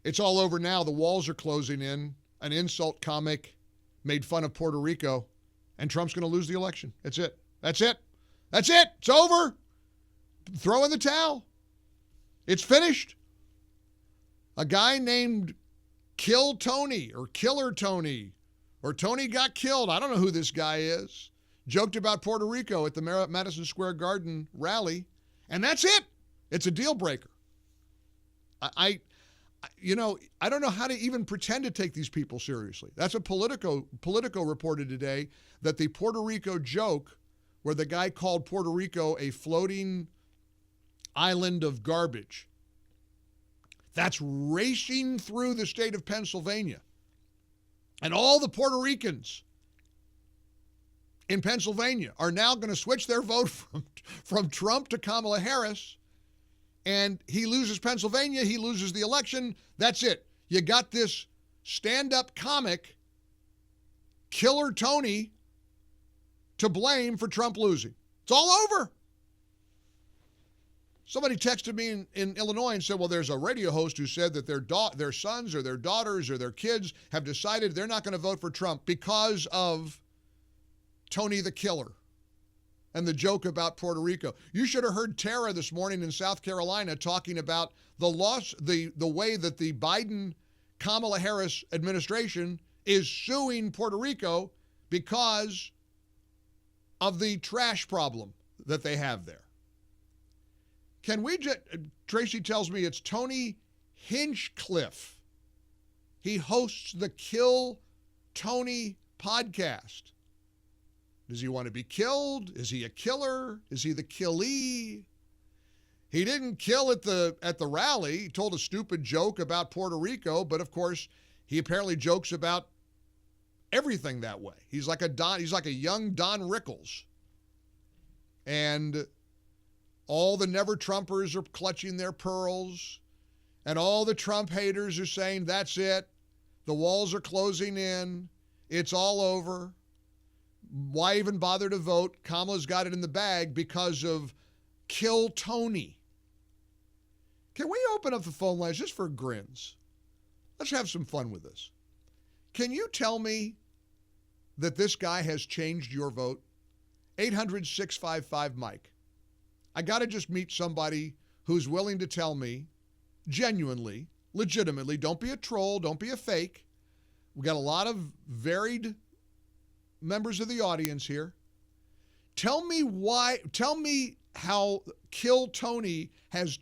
It's all over now. The walls are closing in. An insult comic made fun of Puerto Rico, and Trump's going to lose the election. That's it. That's it. That's it. It's over. Throw in the towel. It's finished. A guy named Kill Tony or Killer Tony or Tony got killed. I don't know who this guy is. Joked about Puerto Rico at the Madison Square Garden rally, and that's it. It's a deal breaker. I don't know how to even pretend to take these people seriously. That's what Politico reported today, that the Puerto Rico joke where the guy called Puerto Rico a floating island of garbage, that's racing through the state of Pennsylvania. And all the Puerto Ricans in Pennsylvania are now going to switch their vote from Trump to Kamala Harris. And he loses Pennsylvania, he loses the election. That's it. You got this stand-up comic, Killer Tony, to blame for Trump losing. It's all over. Somebody texted me in Illinois and said, well, there's a radio host who said that their sons or their daughters or their kids have decided they're not going to vote for Trump because of Tony the Killer and the joke about Puerto Rico. You should have heard Tara this morning in South Carolina talking about the way that the Biden-Kamala Harris administration is suing Puerto Rico because of the trash problem that they have there. Tracy tells me it's Tony Hinchcliffe. He hosts the Kill Tony podcast. Does he want to be killed? Is he a killer? Is he the killee? He didn't kill at the rally. He told a stupid joke about Puerto Rico, but of course, he apparently jokes about everything that way. He's like a young Don Rickles. And all the never-Trumpers are clutching their pearls, and all the Trump haters are saying, that's it. The walls are closing in. It's all over. Why even bother to vote? Kamala's got it in the bag because of Kill Tony. Can we open up the phone lines just for grins? Let's have some fun with this. Can you tell me that this guy has changed your vote? 800-655-MIKE. I got to just meet somebody who's willing to tell me genuinely, legitimately, don't be a troll, don't be a fake. We got a lot of varied members of the audience here. Tell me how Kill Tony has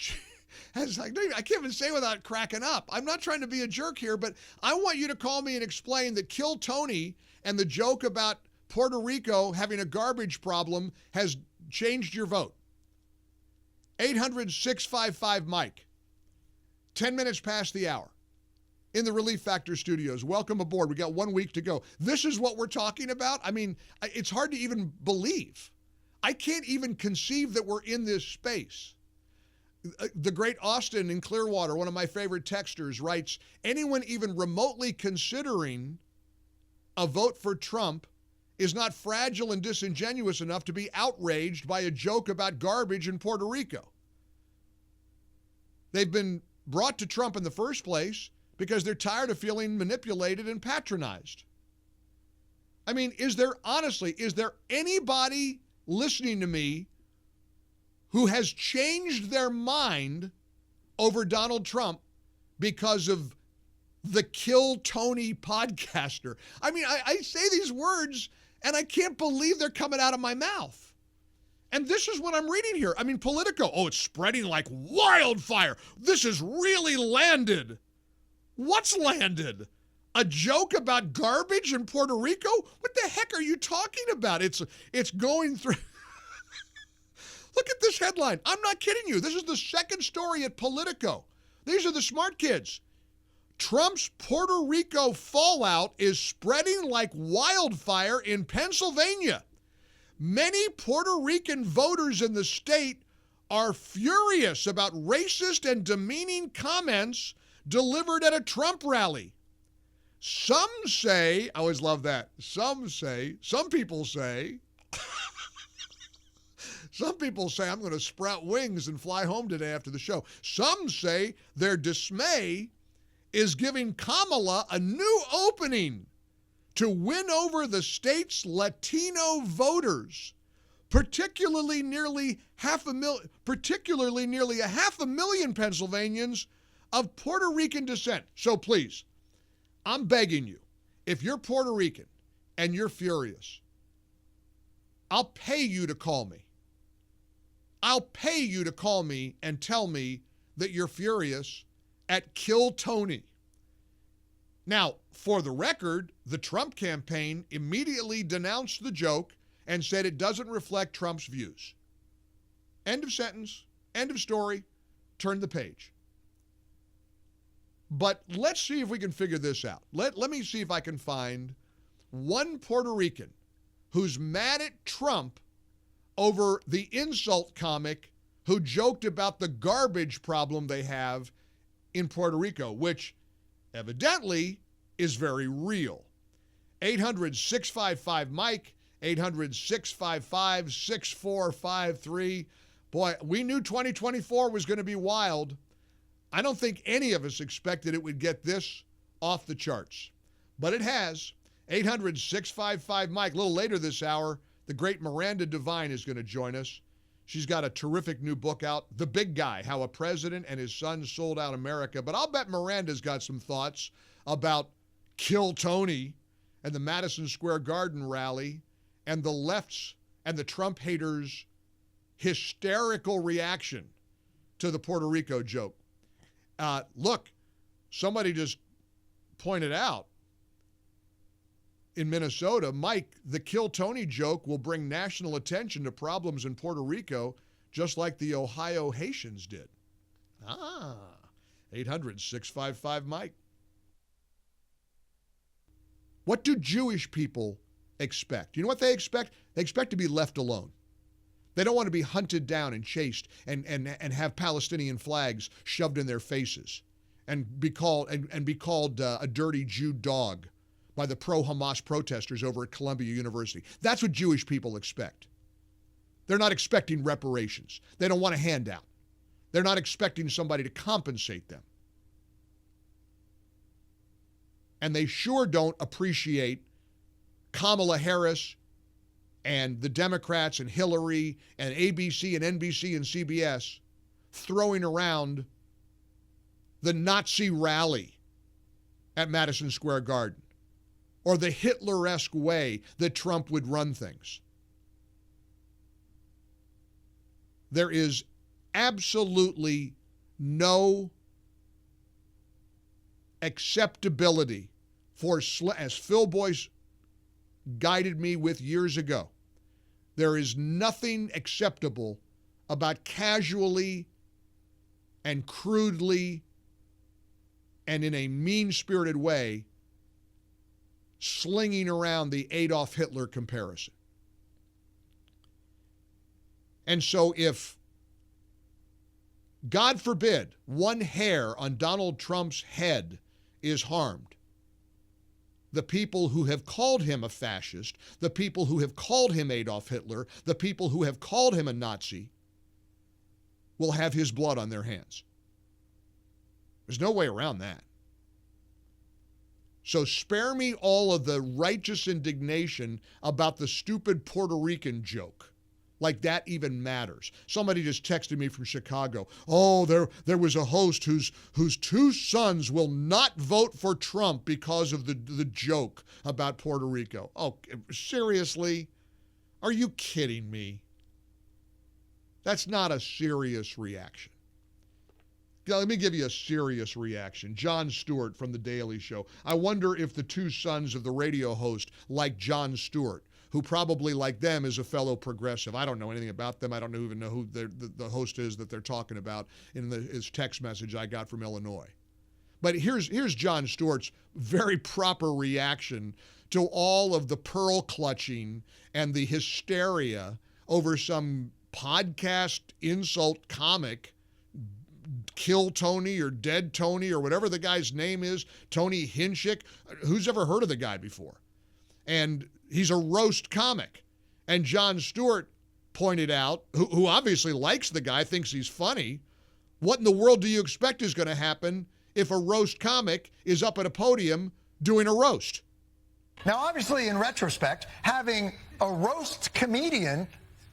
I can't even say without cracking up. I'm not trying to be a jerk here, but I want you to call me and explain that Kill Tony and the joke about Puerto Rico having a garbage problem has changed your vote. 800-655-MIKE. 10 minutes past the hour. In the Relief Factor studios. Welcome aboard. We got 1 week to go. This is what we're talking about? I mean, it's hard to even believe. I can't even conceive that we're in this space. The great Austin in Clearwater, one of my favorite texters, writes, anyone even remotely considering a vote for Trump is not fragile and disingenuous enough to be outraged by a joke about garbage in Puerto Rico. They've been brought to Trump in the first place because they're tired of feeling manipulated and patronized. I mean, is there anybody listening to me who has changed their mind over Donald Trump because of the Kill Tony podcaster? I mean, I say these words and I can't believe they're coming out of my mouth. And this is what I'm reading here. I mean, Politico, it's spreading like wildfire. This has really landed. What's landed? A joke about garbage in Puerto Rico? What the heck are you talking about? It's going through. Look at this headline. I'm not kidding you. This is the second story at Politico. These are the smart kids. Trump's Puerto Rico fallout is spreading like wildfire in Pennsylvania. Many Puerto Rican voters in the state are furious about racist and demeaning comments delivered at a Trump rally. Some say, I always love that, some people say, I'm going to sprout wings and fly home today after the show. Some say their dismay is giving Kamala a new opening to win over the state's Latino voters, particularly nearly half a million Pennsylvanians of Puerto Rican descent. So please, I'm begging you, if you're Puerto Rican and you're furious, I'll pay you to call me. I'll pay you to call me and tell me that you're furious at Kill Tony. Now, for the record, the Trump campaign immediately denounced the joke and said it doesn't reflect Trump's views. End of sentence, end of story, turn the page. But let's see if we can figure this out. Let me see if I can find one Puerto Rican who's mad at Trump over the insult comic who joked about the garbage problem they have in Puerto Rico, which evidently is very real. 800-655-MIKE, 800-655-6453. Boy, we knew 2024 was going to be wild. I don't think any of us expected it would get this off the charts, but it has. 800-655-MIKE. A little later this hour, the great Miranda Devine is going to join us. She's got a terrific new book out, The Big Guy, How a President and His Son Sold Out America. But I'll bet Miranda's got some thoughts about Kill Tony and the Madison Square Garden rally and the left's and the Trump haters' hysterical reaction to the Puerto Rico joke. Look, somebody just pointed out in Minnesota, Mike, the Kill Tony joke will bring national attention to problems in Puerto Rico, just like the Ohio Haitians did. 800-655-MIKE. What do Jewish people expect? You know what they expect? They expect to be left alone. They don't want to be hunted down and chased and have Palestinian flags shoved in their faces and be called a dirty Jew dog by the pro-Hamas protesters over at Columbia University. That's what Jewish people expect. They're not expecting reparations. They don't want a handout. They're not expecting somebody to compensate them. And they sure don't appreciate Kamala Harris and the Democrats and Hillary and ABC and NBC and CBS throwing around the Nazi rally at Madison Square Garden, or the Hitler-esque way that Trump would run things. There is absolutely no acceptability for, as Phil Boyce guided me with years ago, there is nothing acceptable about casually and crudely and in a mean-spirited way slinging around the Adolf Hitler comparison. And so if, God forbid, one hair on Donald Trump's head is harmed, the people who have called him a fascist, the people who have called him Adolf Hitler, the people who have called him a Nazi, will have his blood on their hands. There's no way around that. So spare me all of the righteous indignation about the stupid Puerto Rican joke. Like that even matters. Somebody just texted me from Chicago. Oh, there was a host whose two sons will not vote for Trump because of the joke about Puerto Rico. Oh, seriously? Are you kidding me? That's not a serious reaction. Let me give you a serious reaction. Jon Stewart from The Daily Show. I wonder if the two sons of the radio host like Jon Stewart, who probably, like them, is a fellow progressive. I don't know anything about them. I don't even know who the host is that they're talking about in his text message I got from Illinois. But here's Jon Stewart's very proper reaction to all of the pearl clutching and the hysteria over some podcast insult comic, Kill Tony or Dead Tony or whatever the guy's name is, Tony Hinchcliffe. Who's ever heard of the guy before? And he's a roast comic. And Jon Stewart pointed out, who obviously likes the guy, thinks he's funny, what in the world do you expect is going to happen if a roast comic is up at a podium doing a roast. Now, obviously, in retrospect, having a roast comedian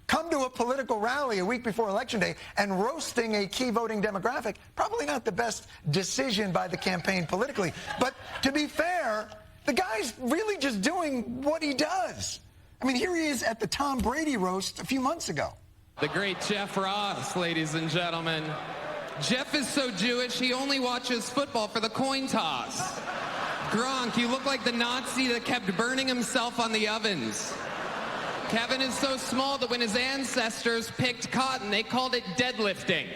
come to a political rally a week before Election Day and roasting a key voting demographic, probably not the best decision by the campaign politically. But to be fair, the guy's really just doing what he does. I mean, here he is at the Tom Brady roast a few months ago. The great Jeff Ross, ladies and gentlemen. Jeff is so Jewish, he only watches football for the coin toss. Gronk, you look like the Nazi that kept burning himself on the ovens. Kevin is so small that when his ancestors picked cotton, they called it deadlifting.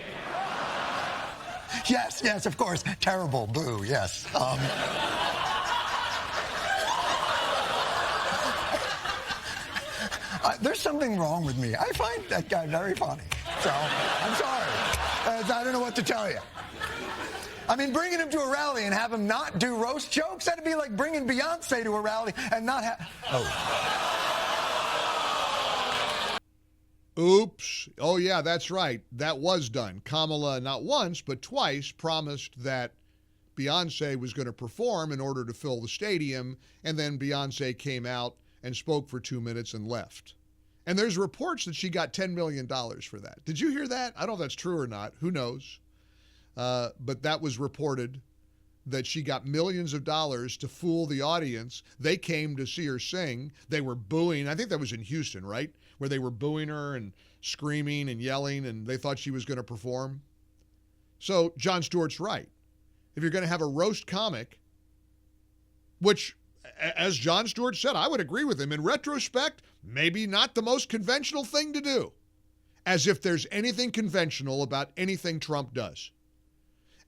Yes, of course. Terrible. Boo, yes. There's something wrong with me. I find that guy very funny. So, I'm sorry. I don't know what to tell you. I mean, bringing him to a rally and have him not do roast jokes, that'd be like bringing Beyonce to a rally and not have... Oops. Oh, yeah, that's right. That was done. Kamala, not once, but twice, promised that Beyonce was going to perform in order to fill the stadium, and then Beyonce came out and spoke for 2 minutes and left. And there's reports that she got $10 million for that. Did you hear that? I don't know if that's true or not. Who knows? But that was reported, that she got millions of dollars to fool the audience. They came to see her sing. They were booing. I think that was in Houston, right? Where they were booing her and screaming and yelling, and they thought she was going to perform. So Jon Stewart's right. If you're going to have a roast comic, which, as Jon Stewart said, I would agree with him. In retrospect, maybe not the most conventional thing to do. As if there's anything conventional about anything Trump does.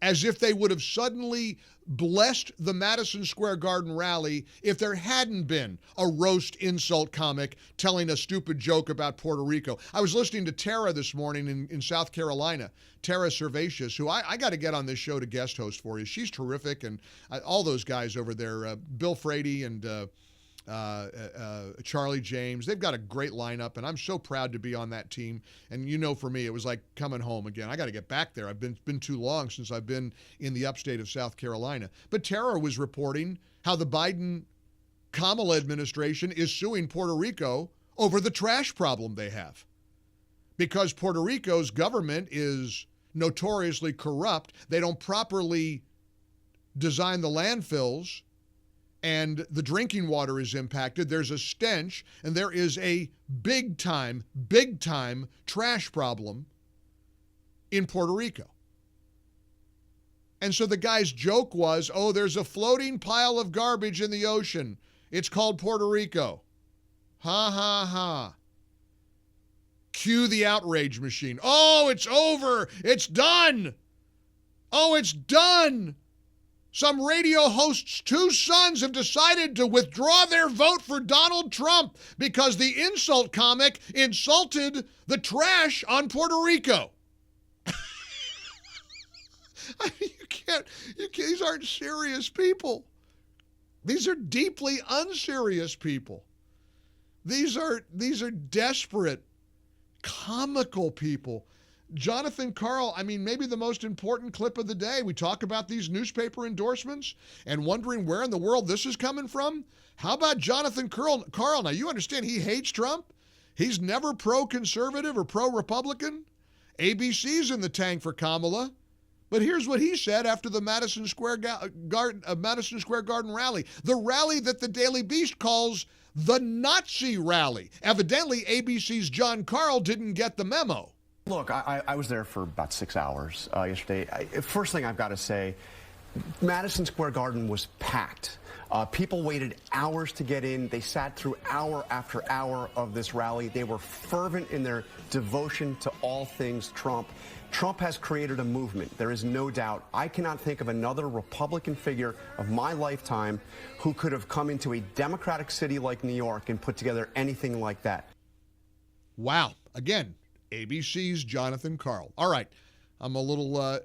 As if they would have suddenly blessed the Madison Square Garden rally if there hadn't been a roast insult comic telling a stupid joke about Puerto Rico. I was listening to Tara this morning in South Carolina, Tara Servatius, who I got to get on this show to guest host for you. She's terrific, and all those guys over there, Bill Frady and Charlie James, they've got a great lineup, and I'm so proud to be on that team. And you know, for me, it was like coming home again. I got to get back there. I've been too long since I've been in the upstate of South Carolina. But Tara was reporting how the Biden-Kamala administration is suing Puerto Rico over the trash problem they have. Because Puerto Rico's government is notoriously corrupt. They don't properly design the landfills, and the drinking water is impacted. There's a stench, and there is a big time trash problem in Puerto Rico. And so the guy's joke was, oh, there's a floating pile of garbage in the ocean. It's called Puerto Rico. Ha, ha, ha. Cue the outrage machine. Oh, it's over. It's done. Oh, it's done. Some radio host's two sons have decided to withdraw their vote for Donald Trump because the insult comic insulted the trash on Puerto Rico. I mean, you can't, these aren't serious people. These are deeply unserious people. These are desperate, comical people. Jonathan Karl, I mean, maybe the most important clip of the day. We talk about these newspaper endorsements and wondering where in the world this is coming from. How about Jonathan Karl? Now, you understand he hates Trump. He's never pro-conservative or pro-Republican. ABC's in the tank for Kamala. But here's what he said after the Madison Square Garden rally. The rally that the Daily Beast calls the Nazi rally. Evidently, ABC's Jon Karl didn't get the memo. Look, I was there for about 6 hours yesterday. First thing I've got to say, Madison Square Garden was packed. People waited hours to get in. They sat through hour after hour of this rally. They were fervent in their devotion to all things Trump. Trump has created a movement. There is no doubt. I cannot think of another Republican figure of my lifetime who could have come into a Democratic city like New York and put together anything like that. Wow. Again, ABC's Jonathan Karl. All right, I'm a little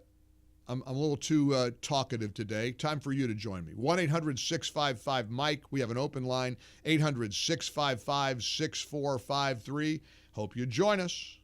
too talkative today. Time for you to join me. 1-800-655-MIKE. We have an open line, 800-655-6453. Hope you join us.